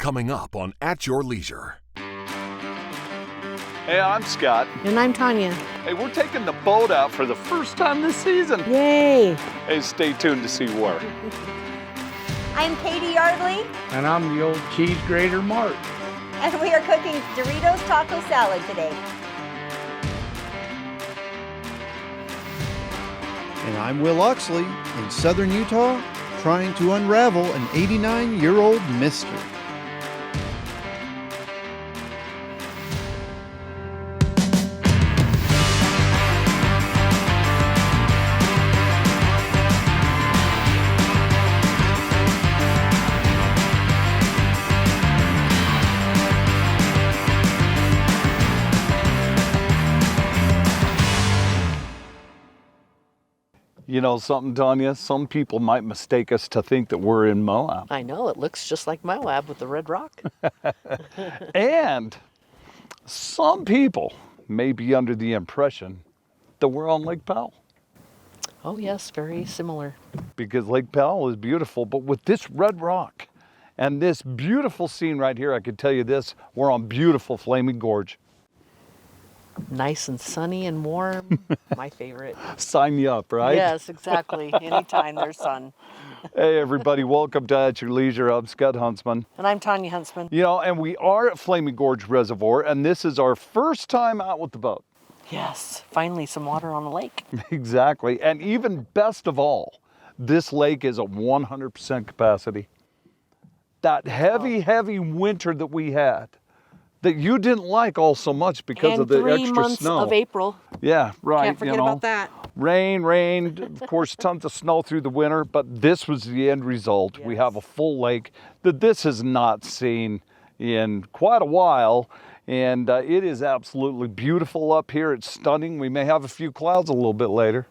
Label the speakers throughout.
Speaker 1: coming up on At Your Leisure.
Speaker 2: Hey, I'm Scott.
Speaker 3: And I'm Tonya.
Speaker 2: Hey, we're taking the boat out for the first time this season.
Speaker 3: Yay!
Speaker 2: Hey, stay tuned to see where.
Speaker 4: I'm Katy Yardley.
Speaker 5: And I'm the old cheese grater Mark.
Speaker 4: And we are cooking Doritos Taco Salad today.
Speaker 6: And I'm Will Oxley in southern Utah, trying to unravel an 89-year-old mystery.
Speaker 2: You know something, Tonya? Some people might mistake us to think that we're in Moab.
Speaker 3: I know, it looks just like Moab with the red rock.
Speaker 2: And some people may be under the impression that we're on Lake Powell.
Speaker 3: Oh yes, very similar.
Speaker 2: Because Lake Powell is beautiful, but with this red rock and this beautiful scene right here, I can tell you this, we're on beautiful Flaming Gorge.
Speaker 3: Nice and sunny and warm. My favorite.
Speaker 2: Sign you up, right?
Speaker 3: Yes, exactly. Anytime there's sun.
Speaker 2: Hey everybody, welcome to At Your Leisure. I'm Scott Huntsman.
Speaker 3: And I'm Tonya Huntsman.
Speaker 2: You know, and we are at Flaming Gorge Reservoir, and this is our first time out with the boat.
Speaker 3: Yes, finally some water on the lake.
Speaker 2: Exactly, and even best of all, this lake is at 100% capacity. That heavy winter that we had, that you didn't like all so much because of the extra snow.
Speaker 3: 3 months of April.
Speaker 2: Yeah, right.
Speaker 3: Can't forget about that.
Speaker 2: Rain, of course, tons of snow through the winter, but this was the end result. Yes. We have a full lake that this has not seen in quite a while, and it is absolutely beautiful up here. It's stunning. We may have a few clouds a little bit later.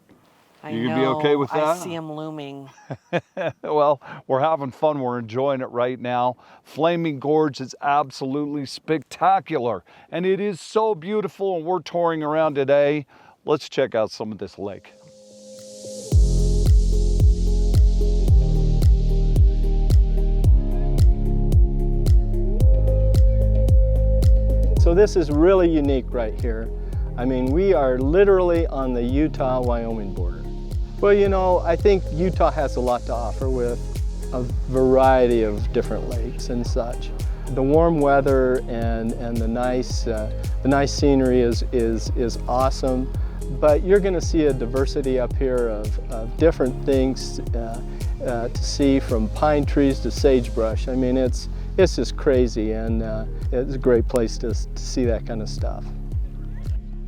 Speaker 2: You gonna be okay with that?
Speaker 3: I see them looming.
Speaker 2: Well, we're having fun. We're enjoying it right now. Flaming Gorge is absolutely spectacular, and it is so beautiful, and we're touring around today. Let's check out some of this lake.
Speaker 7: So this is really unique right here. I mean, we are literally on the Utah-Wyoming border. Well, you know, I think Utah has a lot to offer with a variety of different lakes and such. The warm weather and the nice scenery is awesome, but you're going to see a diversity up here of different things to see, from pine trees to sagebrush. I mean, it's just crazy, and it's a great place to see that kind of stuff.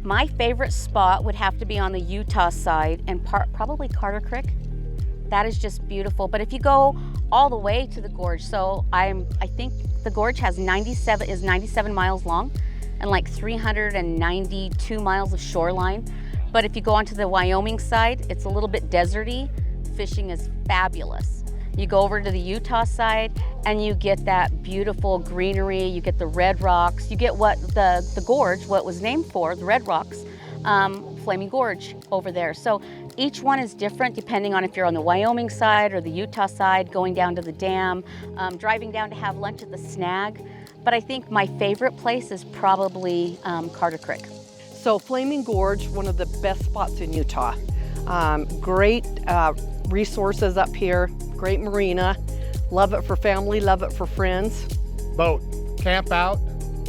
Speaker 4: My favorite spot would have to be on the Utah side and probably Carter Creek. That is just beautiful. But if you go all the way to the gorge, so I think the gorge is 97 miles long and like 392 miles of shoreline. But if you go onto the Wyoming side, it's a little bit deserty. Fishing is fabulous. You go over to the Utah side and you get that beautiful greenery, you get the red rocks, you get what the gorge, what was named for, the red rocks, Flaming Gorge over there. So each one is different depending on if you're on the Wyoming side or the Utah side, going down to the dam, driving down to have lunch at the Snag. But I think my favorite place is probably Carter Creek.
Speaker 8: So Flaming Gorge, one of the best spots in Utah. Great resources up here, great marina. Love it for family, love it for friends.
Speaker 5: Boat, camp out,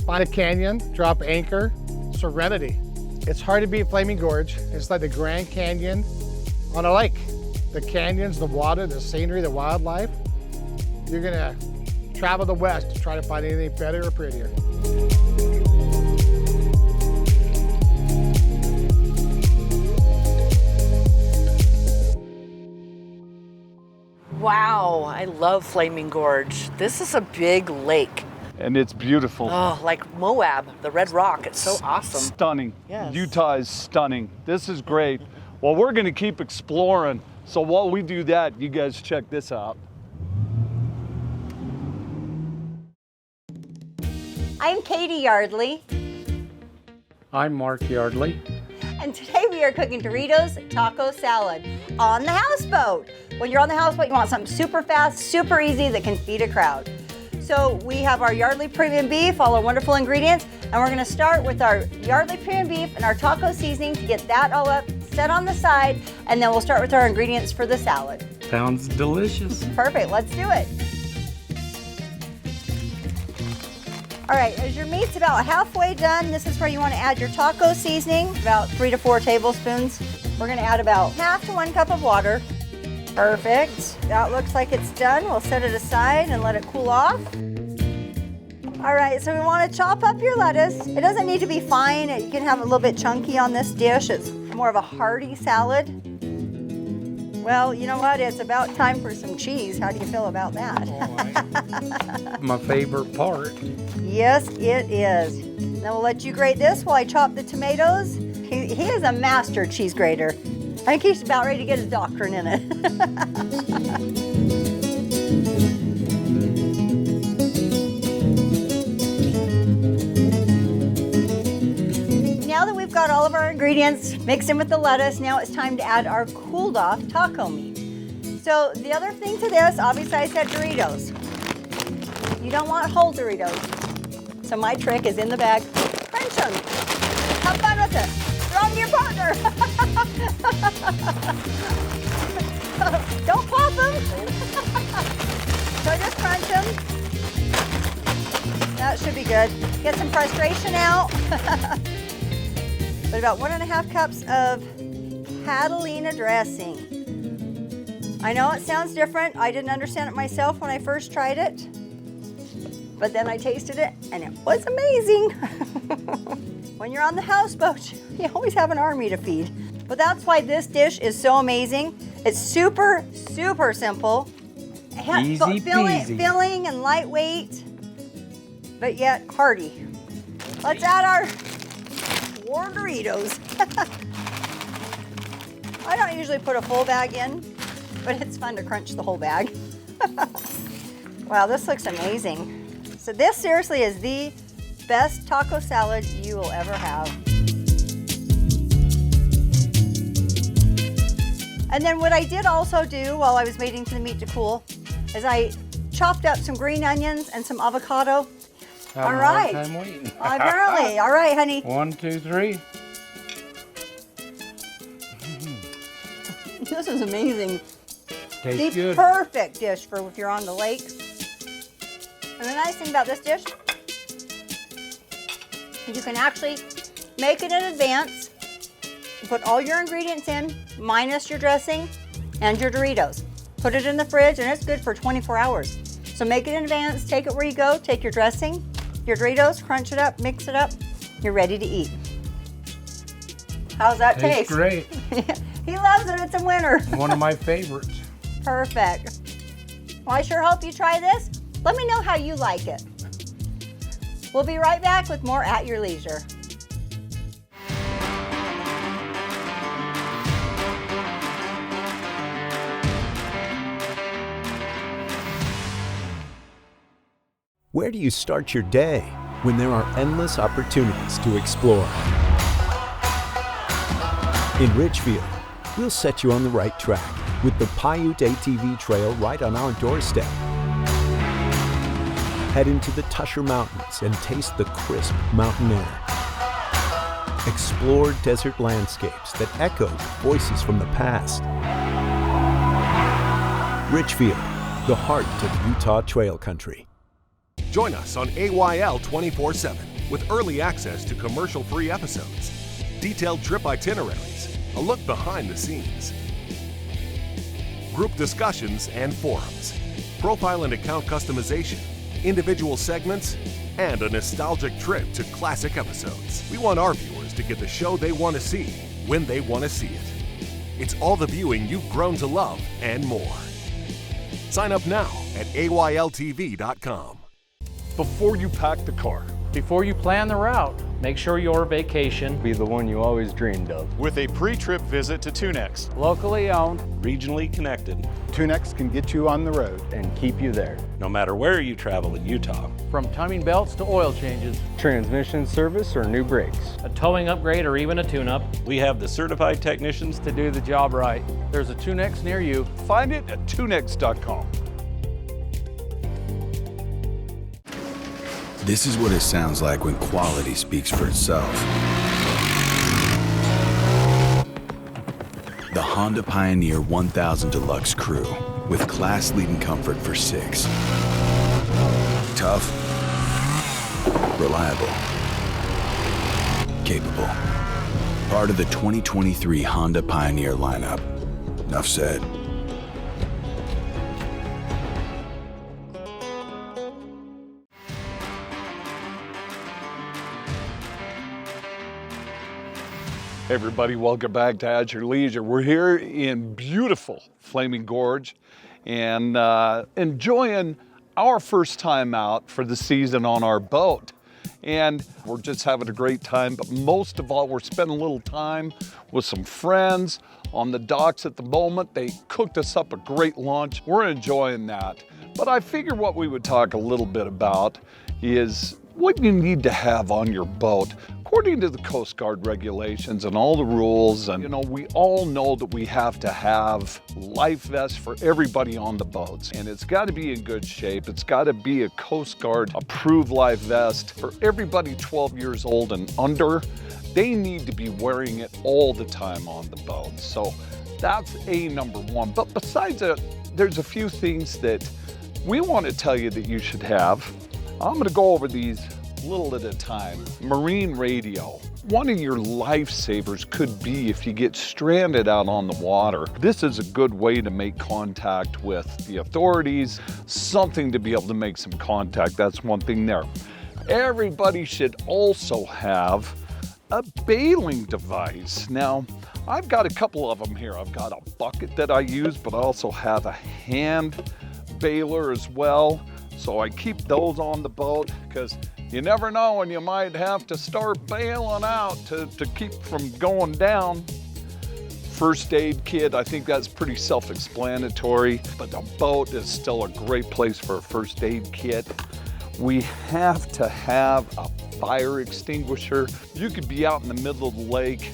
Speaker 5: find a canyon, drop anchor, serenity. It's hard to beat Flaming Gorge. It's like the Grand Canyon on a lake. The canyons, the water, the scenery, the wildlife. You're gonna travel the west to try to find anything better or prettier.
Speaker 3: Wow, I love Flaming Gorge. This is a big lake.
Speaker 2: And it's beautiful.
Speaker 3: Oh, like Moab, the red rock. It's so awesome.
Speaker 2: Stunning.
Speaker 3: Yes.
Speaker 2: Utah is stunning. This is great. Well, we're going to keep exploring. So while we do that, you guys check this out.
Speaker 4: I'm Katy Yardley.
Speaker 5: I'm Mark Yardley.
Speaker 4: And today we are cooking Doritos Taco Salad on the houseboat. When you're on the houseboat, you want something super fast, super easy that can feed a crowd.
Speaker 9: So we have our Yardley Premium Beef, all our wonderful ingredients, and we're gonna start with our Yardley Premium Beef and our taco seasoning to get that all up, set on the side, and then we'll start with our ingredients for the salad.
Speaker 10: Sounds delicious.
Speaker 9: Perfect, let's do it. All right, as your meat's about halfway done, this is where you want to add your taco seasoning, about 3 to 4 tablespoons. We're going to add about half to 1 cup of water. Perfect. That looks like it's done. We'll set it aside and let it cool off. All right, so we want to chop up your lettuce. It doesn't need to be fine. You can have it a little bit chunky on this dish. It's more of a hearty salad. Well, you know what? It's about time for some cheese. How do you feel about that?
Speaker 10: My favorite part.
Speaker 9: Yes, it is. Now we'll let you grate this while I chop the tomatoes. He is a master cheese grater. I think he's about ready to get his doctorate in it. Now that we've got all of our ingredients mixed in with the lettuce, now it's time to add our cooled off taco meat. So the other thing to this, obviously I said Doritos. You don't want whole Doritos. So my trick is in the bag, crunch them. Have fun with it. Throw them to your partner. Don't pop them. So just crunch them. That should be good. Get some frustration out. But about 1.5 cups of Catalina dressing. I know it sounds different. I didn't understand it myself when I first tried it. But then I tasted it and it was amazing. When you're on the houseboat, you always have an army to feed. But that's why this dish is so amazing. It's super, super simple.
Speaker 10: Easy peasy.
Speaker 9: Filling and lightweight, but yet hearty. Let's add our war Doritos. I don't usually put a full bag in, but it's fun to crunch the whole bag. Wow, this looks amazing. So this seriously is the best taco salad you will ever have. And then what I did also do while I was waiting for the meat to cool is I chopped up some green onions and some avocado. All right.
Speaker 10: Hard time waiting.
Speaker 9: Apparently. All right, honey.
Speaker 10: 1, 2, 3.
Speaker 9: This is amazing.
Speaker 10: Tastes
Speaker 9: The
Speaker 10: good.
Speaker 9: perfect dish for if you're on the lake. And the nice thing about this dish, you can actually make it in advance, put all your ingredients in, minus your dressing and your Doritos. Put it in the fridge and it's good for 24 hours. So make it in advance, take it where you go, take your dressing, your Doritos, crunch it up, mix it up, you're ready to eat. How's that taste?
Speaker 10: Tastes great.
Speaker 9: He loves it, it's a winner.
Speaker 10: One of my favorites.
Speaker 9: Perfect. Well, I sure hope you try this. Let me know how you like it. We'll be right back with more At Your Leisure.
Speaker 11: Where do you start your day when there are endless opportunities to explore? In Richfield, we'll set you on the right track with the Paiute ATV Trail right on our doorstep. Head into the Tusher Mountains and taste the crisp mountain air. Explore desert landscapes that echo with voices from the past. Richfield, the heart of Utah Trail Country.
Speaker 1: Join us on AYL 24/7 with early access to commercial-free episodes, detailed trip itineraries, a look behind the scenes, group discussions and forums, profile and account customization, individual segments, and a nostalgic trip to classic episodes. We want our viewers to get the show they want to see when they want to see it. It's all the viewing you've grown to love and more. Sign up now at AYLTV.com.
Speaker 2: Before you pack the car,
Speaker 12: Before you plan the route, make sure your vacation
Speaker 7: Be the one you always dreamed of.
Speaker 13: With a pre-trip visit to Tunex.
Speaker 12: locally owned,
Speaker 10: Regionally connected.
Speaker 5: Tunex can get you on the road.
Speaker 7: And keep you there.
Speaker 10: No matter where you travel in Utah.
Speaker 12: from timing belts to oil changes,
Speaker 7: Transmission service or new brakes.
Speaker 12: a towing upgrade or even a tune-up,
Speaker 10: We have the certified technicians
Speaker 12: to do the job right. There's a Tunex near you.
Speaker 2: find it at tunex.com.
Speaker 14: This is what it sounds like when quality speaks for itself. The Honda Pioneer 1000 Deluxe Crew, with class-leading comfort for 6. Tough, reliable, capable. Part of the 2023 Honda Pioneer lineup. Enough said.
Speaker 2: Hey everybody, welcome back to At Your Leisure. We're here in beautiful Flaming Gorge and enjoying our first time out for the season on our boat. And we're just having a great time, but most of all, we're spending a little time with some friends on the docks at the moment. They cooked us up a great lunch. We're enjoying that. But I figured what we would talk a little bit about is what you need to have on your boat according to the Coast Guard regulations and all the rules. And you know, we all know that we have to have life vests for everybody on the boats, and it's got to be in good shape. It's got to be a Coast Guard approved life vest for everybody 12 years old and under. They need to be wearing it all the time on the boat. So that's number one. But besides that, there's a few things that we want to tell you that you should have. I'm going to go over these little at a time. Marine radio. One of your lifesavers could be if you get stranded out on the water. This is a good way to make contact with the authorities, something to be able to make some contact. That's one thing there. Everybody should also have a bailing device. Now, I've got a couple of them here. I've got a bucket that I use, but I also have a hand bailer as well. So I keep those on the boat because you never know when you might have to start bailing out to keep from going down. First aid kit, I think that's pretty self-explanatory, but the boat is still a great place for a first aid kit. We have to have a fire extinguisher. You could be out in the middle of the lake,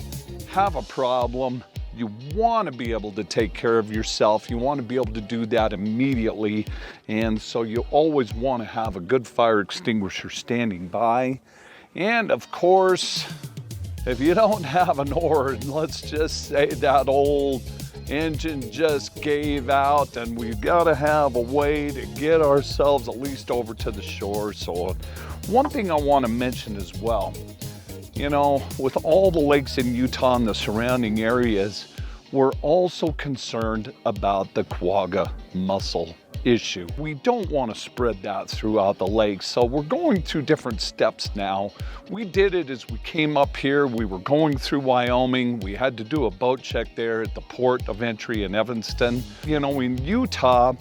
Speaker 2: have a problem. You want to be able to take care of yourself. You want to be able to do that immediately. And so you always want to have a good fire extinguisher standing by. And of course, if you don't have an oar, let's just say that old engine just gave out and we've got to have a way to get ourselves at least over to the shore. So one thing I want to mention as well, you know, with all the lakes in Utah and the surrounding areas, we're also concerned about the Quagga mussel issue. We don't want to spread that throughout the lake, so we're going through different steps now. We did it as we came up here. We were going through Wyoming. We had to do a boat check there at the port of entry in Evanston. You know, in Utah,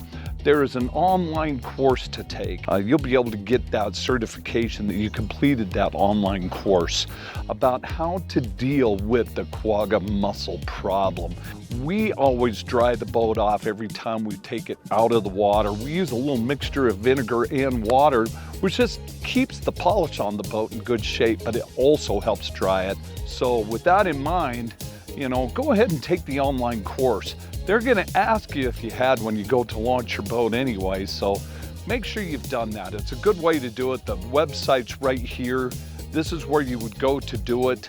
Speaker 2: there is an online course to take. You'll be able to get that certification that you completed that online course about how to deal with the Quagga mussel problem. We always dry the boat off every time we take it out of the water. We use a little mixture of vinegar and water, which just keeps the polish on the boat in good shape, but it also helps dry it. So with that in mind, you know, go ahead and take the online course. They're going to ask you if you had when you go to launch your boat anyway, so make sure you've done that. It's a good way to do it. The website's right here. This is where you would go to do it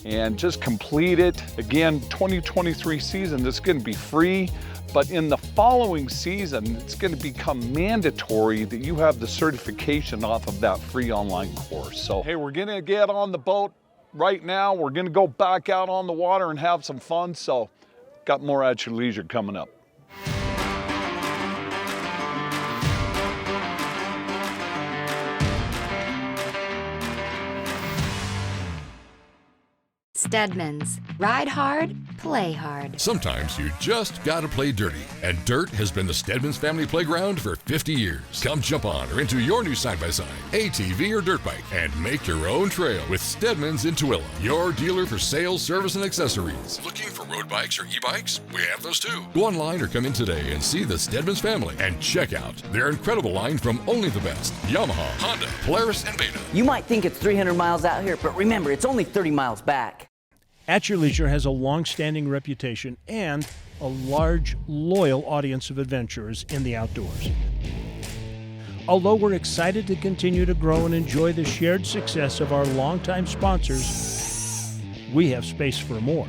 Speaker 2: and just complete it. Again, 2023 season, this is going to be free, but in the following season, it's going to become mandatory that you have the certification off of that free online course. So, hey, we're going to get on the boat right now. We're going to go back out on the water and have some fun. So, got more At Your Leisure coming up.
Speaker 15: Stedman's. Ride hard, play hard.
Speaker 16: Sometimes you just gotta play dirty, and dirt has been the Stedman's family playground for 50 years. Come jump on or into your new side-by-side, ATV or dirt bike, and make your own trail with Stedman's in Tooele, your dealer for sales, service, and accessories. Looking for road bikes or e-bikes? We have those too. Go online or come in today and see the Stedman's family and check out their incredible line from only the best: Yamaha, Honda, Polaris, and Beta.
Speaker 17: You might think it's 300 miles out here, but remember, it's only 30 miles back.
Speaker 18: At Your Leisure has a long-standing reputation and a large, loyal audience of adventurers in the outdoors. Although we're excited to continue to grow and enjoy the shared success of our longtime sponsors, we have space for more.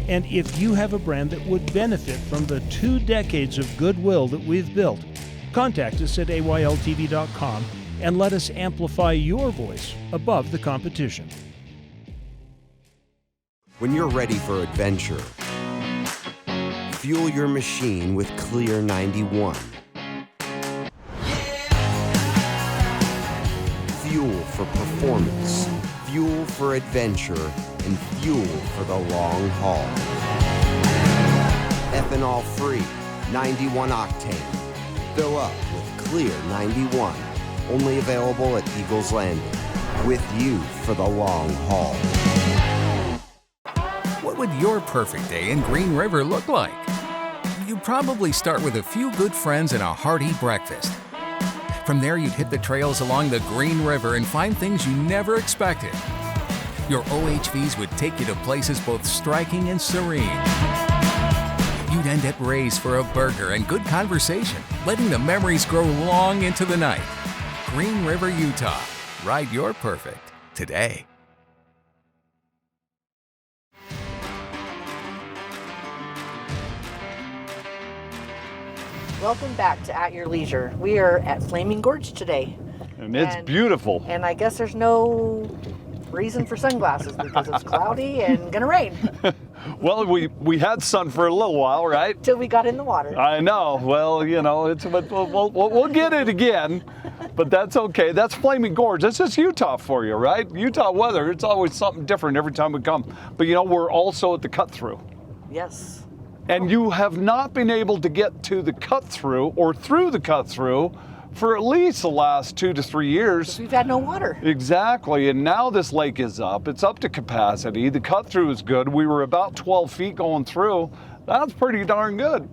Speaker 18: And if you have a brand that would benefit from the 2 decades of goodwill that we've built, contact us at ayltv.com and let us amplify your voice above the competition.
Speaker 19: When you're ready for adventure, fuel your machine with Clear 91. Fuel for performance, fuel for adventure, and fuel for the long haul. Ethanol-free, 91 octane. Fill up with Clear 91. Only available at Eagles Landing. With you for the long haul.
Speaker 20: What would your perfect day in Green River look like? You'd probably start with a few good friends and a hearty breakfast. From there, you'd hit the trails along the Green River and find things you never expected. Your OHVs would take you to places both striking and serene. You'd end at Ray's for a burger and good conversation, letting the memories grow long into the night. Green River, Utah. Ride your perfect today.
Speaker 3: Welcome back to At Your Leisure. We are at Flaming Gorge today.
Speaker 2: And it's beautiful.
Speaker 3: And I guess there's no reason for sunglasses because it's cloudy and gonna rain.
Speaker 2: Well, we had sun for a little while, right?
Speaker 3: Till we got in the water.
Speaker 2: I know. Well, you know, we'll get it again, but that's okay. That's Flaming Gorge. That's just Utah for you, right? Utah weather, it's always something different every time we come. But you know, we're also at the cut-through.
Speaker 3: Yes.
Speaker 2: And you have not been able to get to the cut-through or through the cut-through for at least the last 2 to 3 years.
Speaker 3: We've had no water.
Speaker 2: Exactly, and now this lake is up. It's up to capacity. The cut-through is good. We were about 12 feet going through. That's pretty darn good.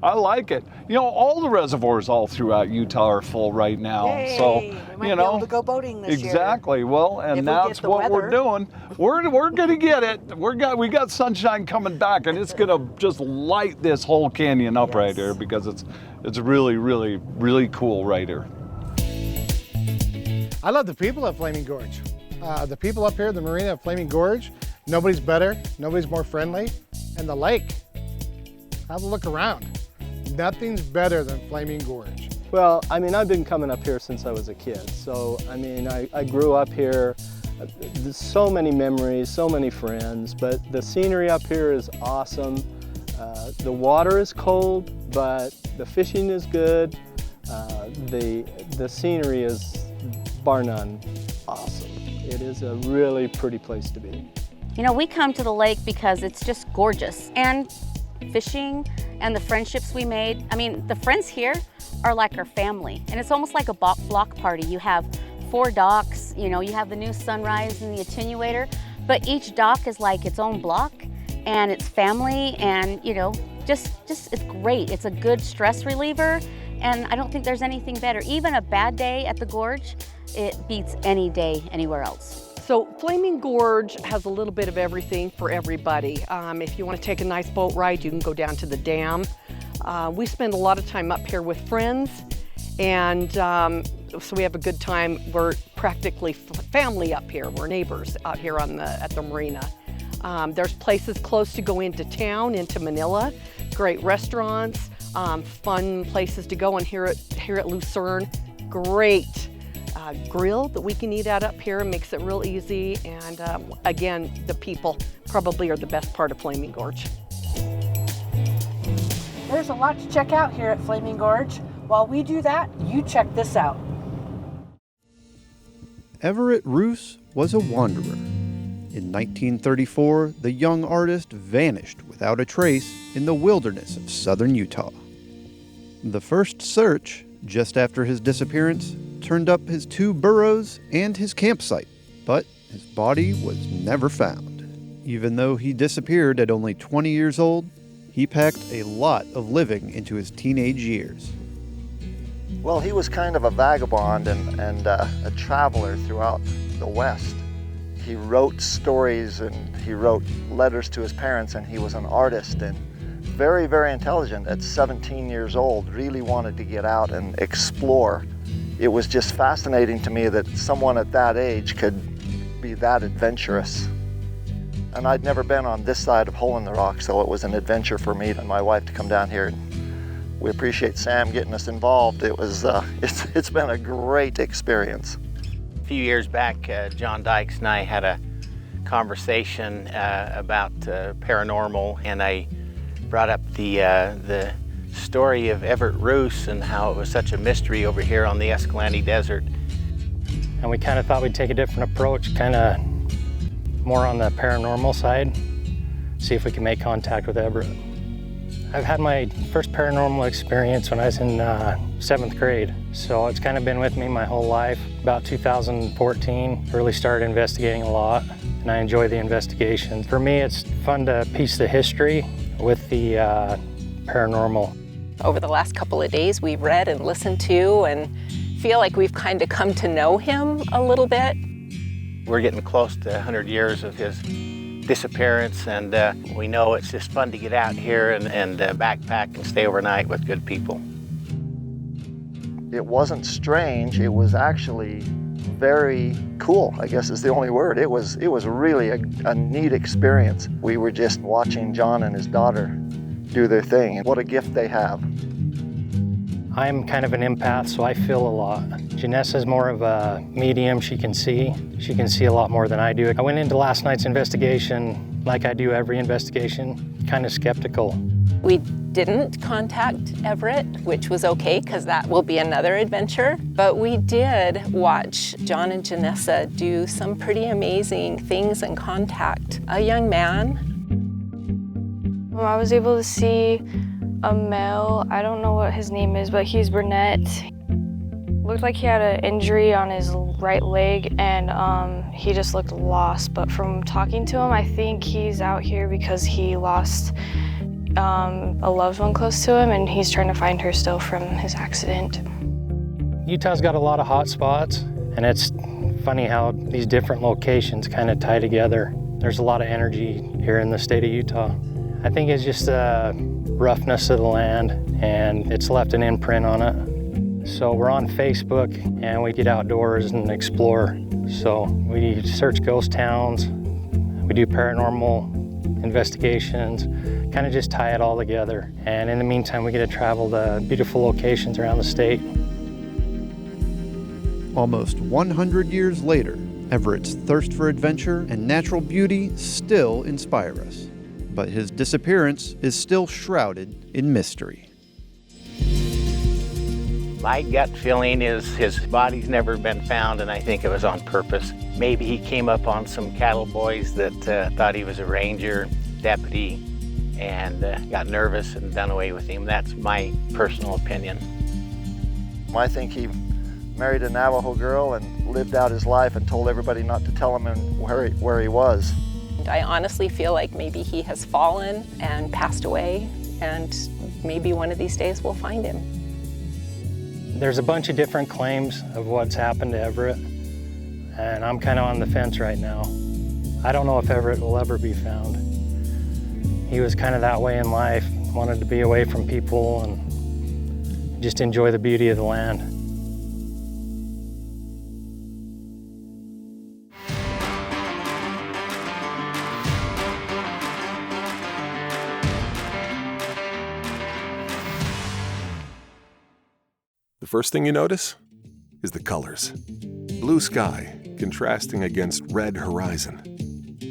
Speaker 2: I like it. You know, all the reservoirs all throughout Utah are full right now.
Speaker 3: Yay,
Speaker 2: so,
Speaker 3: we might
Speaker 2: you
Speaker 3: be
Speaker 2: know,
Speaker 3: able to go boating this year.
Speaker 2: Exactly. Well, and that's what we're doing. We're going to get it. We got sunshine coming back, and it's going to just light this whole canyon up right here because it's really, really, really cool right here.
Speaker 5: I love the people at Flaming Gorge. The people up here at the Marina at Flaming Gorge, nobody's better, nobody's more friendly, and the lake. Have a look around. Nothing's better than Flaming Gorge.
Speaker 7: Well, I mean, I've been coming up here since I was a kid. So, I mean, I grew up here. There's so many memories, so many friends, but the scenery up here is awesome. The water is cold, but the fishing is good. The scenery is, bar none, awesome. It is a really pretty place to be.
Speaker 4: You know, we come to the lake because it's just gorgeous. And fishing and the friendships we made. I mean, the friends here are like our family, and it's almost like a block party. You have 4 docks, you know, you have the new Sunrise and the attenuator, but each dock is like its own block, and it's family, and you know, just it's great. It's a good stress reliever, and I don't think there's anything better. Even a bad day at the gorge, it beats any day anywhere else.
Speaker 8: So Flaming Gorge has a little bit of everything for everybody. If you want to take a nice boat ride, you can go down to the dam. We spend a lot of time up here with friends, and so we have a good time. We're practically family up here. We're neighbors out here at the marina. There's places close to go into town, into Manila, great restaurants, fun places to go, and here at Lucerne, great grill that we can eat at up here. Makes it real easy, and again, the people probably are the best part of Flaming Gorge.
Speaker 3: There's a lot to check out here at Flaming Gorge. While we do that, you check this out.
Speaker 6: Everett Ruess was a wanderer. In 1934, the young artist vanished without a trace in the wilderness of southern Utah. The first search, just after his disappearance, turned up his 2 burros and his campsite, but his body was never found. Even though he disappeared at only 20 years old, he packed a lot of living into his teenage years.
Speaker 21: Well, he was kind of a vagabond and a traveler throughout the West. He wrote stories and he wrote letters to his parents, and he was an artist and very, very intelligent. At 17 years old, really wanted to get out and explore It was just fascinating to me that someone at that age could be that adventurous. And I'd never been on this side of Hole in the Rock, so it was an adventure for me and my wife to come down here. We appreciate Sam getting us involved. It was, it's been a great experience.
Speaker 9: A few years back, John Dykes and I had a conversation about paranormal, and I brought up the story of Everett Ruess and how it was such a mystery over here on the Escalante Desert.
Speaker 22: And we kind of thought we'd take a different approach, kind of more on the paranormal side, see if we can make contact with Everett. I've had my first paranormal experience when I was in 7th grade, so it's kind of been with me my whole life. About 2014, really started investigating a lot, and I enjoy the investigations. For me, it's fun to piece the history with the paranormal.
Speaker 23: Over the last couple of days, we've read and listened to and feel like we've kind of come to know him a little bit.
Speaker 9: We're getting close to 100 years of his disappearance, and we know it's just fun to get out here and backpack and stay overnight with good people.
Speaker 21: It wasn't strange, it was actually very cool, I guess is the only word. It was really a neat experience. We were just watching John and his daughter do their thing, and what a gift they have.
Speaker 22: I'm kind of an empath, so I feel a lot. Janessa's more of a medium. She can see a lot more than I do. I went into last night's investigation, like I do every investigation, kind of skeptical.
Speaker 23: We didn't contact Everett, which was okay, because that will be another adventure. But we did watch John and Janessa do some pretty amazing things and contact a young man.
Speaker 24: I was able to see a male, I don't know what his name is, but he's brunette. Looked like he had an injury on his right leg, and he just looked lost. But from talking to him, I think he's out here because he lost a loved one close to him, and he's trying to find her still from his accident.
Speaker 22: Utah's got a lot of hot spots, and it's funny how these different locations kind of tie together. There's a lot of energy here in the state of Utah. I think it's just the roughness of the land, and it's left an imprint on it. So we're on Facebook, and we get outdoors and explore. So we search ghost towns, we do paranormal investigations, kind of just tie it all together. And in the meantime, we get to travel to beautiful locations around the state.
Speaker 6: Almost 100 years later, Everett's thirst for adventure and natural beauty still inspire us. But his disappearance is still shrouded in mystery.
Speaker 9: My gut feeling is his body's never been found, and I think it was on purpose. Maybe he came up on some cattle boys that thought he was a ranger, deputy, and got nervous and done away with him. That's my personal opinion.
Speaker 21: I think he married a Navajo girl and lived out his life and told everybody not to tell him where he was.
Speaker 23: I honestly feel like maybe he has fallen and passed away, and maybe one of these days we'll find him.
Speaker 22: There's a bunch of different claims of what's happened to Everett, and I'm kind of on the fence right now. I don't know if Everett will ever be found. He was kind of that way in life, wanted to be away from people and just enjoy the beauty of the land.
Speaker 1: The first thing you notice is the colors. Blue sky contrasting against red horizon,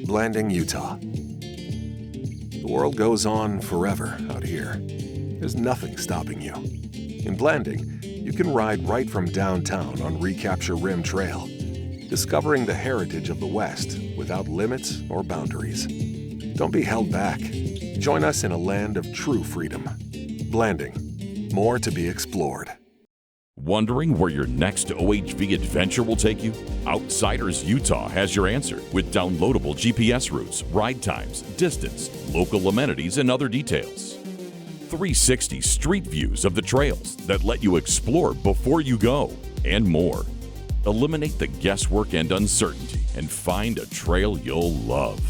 Speaker 1: blending Utah. The world goes on forever out here. There's nothing stopping you. In blending, you can ride right from downtown on Recapture Rim Trail, discovering the heritage of the West without limits or boundaries. Don't be held back. Join us in a land of true freedom. Blending, more to be explored.
Speaker 25: Wondering where your next OHV adventure will take you? Outsiders Utah has your answer with downloadable GPS routes, ride times, distance, local amenities, and other details. 360 street views of the trails that let you explore before you go, and more. Eliminate the guesswork and uncertainty and find a trail you'll love.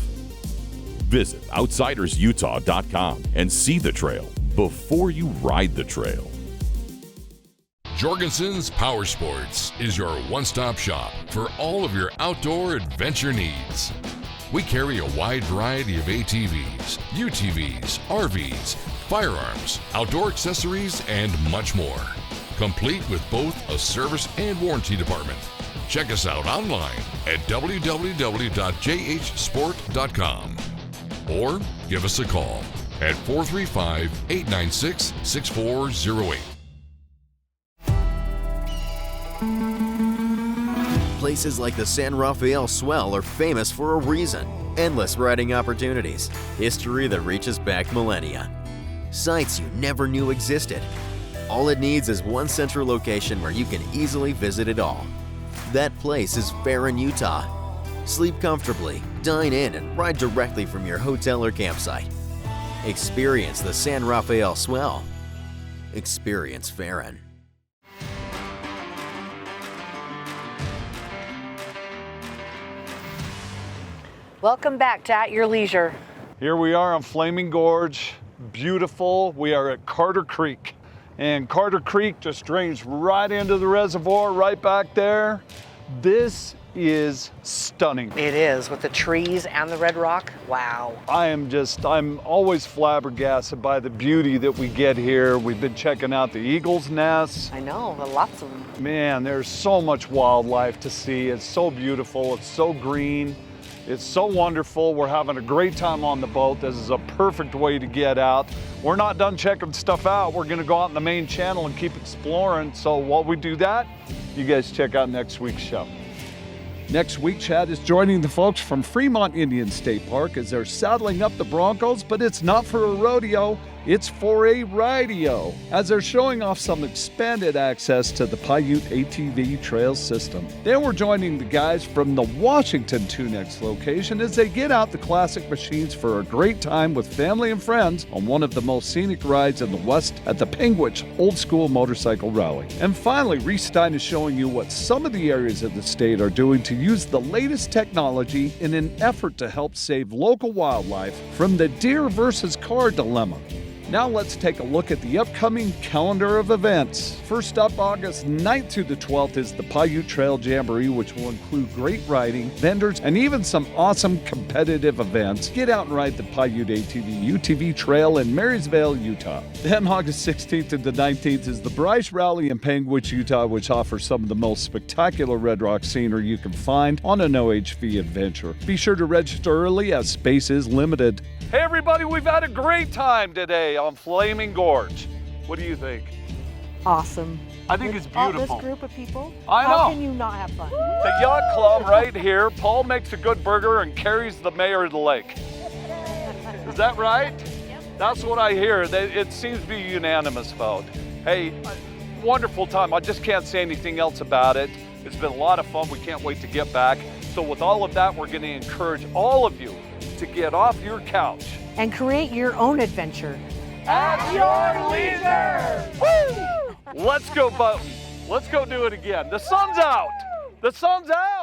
Speaker 25: Visit outsidersutah.com and see the trail before you ride the trail.
Speaker 16: Jorgensen's Power Sports is your one-stop shop for all of your outdoor adventure needs. We carry a wide variety of ATVs, UTVs, RVs, firearms, outdoor accessories, and much more. Complete with both a service and warranty department. Check us out online at www.jhsport.com or give us a call at 435-896-6408.
Speaker 10: Places like the San Rafael Swell are famous for a reason. Endless riding opportunities, history that reaches back millennia, sites you never knew existed. All it needs is one central location where you can easily visit it all. That place is Farron, Utah. Sleep comfortably, dine in, and ride directly from your hotel or campsite. Experience the San Rafael Swell. Experience Farron.
Speaker 3: Welcome back to At Your Leisure.
Speaker 2: Here we are on Flaming Gorge. Beautiful. We are at Carter Creek. And Carter Creek just drains right into the reservoir right back there. This is stunning.
Speaker 3: It is, with the trees and the red rock. Wow.
Speaker 2: I'm always flabbergasted by the beauty that we get here. We've been checking out the eagle's nests.
Speaker 3: I know, lots of them.
Speaker 2: Man, there's so much wildlife to see. It's so beautiful, it's so green. It's so wonderful. We're having a great time on the boat. This is a perfect way to get out. We're not done checking stuff out. We're gonna go out in the main channel and keep exploring. So while we do that, you guys check out next week's show. Next week, Chad is joining the folks from Fremont Indian State Park as they're saddling up the Broncos, but it's not for a rodeo, it's for a rideo, as they're showing off some expanded access to the Paiute ATV trail system. Then we're joining the guys from the Washington 2Next location as they get out the classic machines for a great time with family and friends on one of the most scenic rides in the West at the Penguich Old School Motorcycle Rally. And finally, Reese Stein is showing you what some of the areas of the state are doing to use the latest technology in an effort to help save local wildlife from the deer versus car dilemma. Now let's take a look at the upcoming calendar of events. First up, August 9th through the 12th is the Paiute Trail Jamboree, which will include great riding, vendors, and even some awesome competitive events. Get out and ride the Paiute ATV/UTV Trail in Marysville, Utah. Then August 16th to the 19th is the Bryce Rally in Penguich, Utah, which offers some of the most spectacular Red Rock scenery you can find on an OHV adventure. Be sure to register early as space is limited. Hey everybody, we've had a great time today on Flaming Gorge. What do you think?
Speaker 3: Awesome.
Speaker 2: I think it's beautiful.
Speaker 3: All this group of people,
Speaker 2: I know.
Speaker 3: How can you not have fun?
Speaker 2: The Yacht Club right here. Paul makes a good burger and carries the mayor of the lake. Is that right? Yep. That's what I hear. It seems to be a unanimous vote. Hey, wonderful time. I just can't say anything else about it. It's been a lot of fun. We can't wait to get back. So with all of that, we're going to encourage all of you to get off your couch
Speaker 3: and create your own adventure.
Speaker 2: At your leisure! Woo! Let's go boating. Let's go do it again. The sun's out. The sun's out.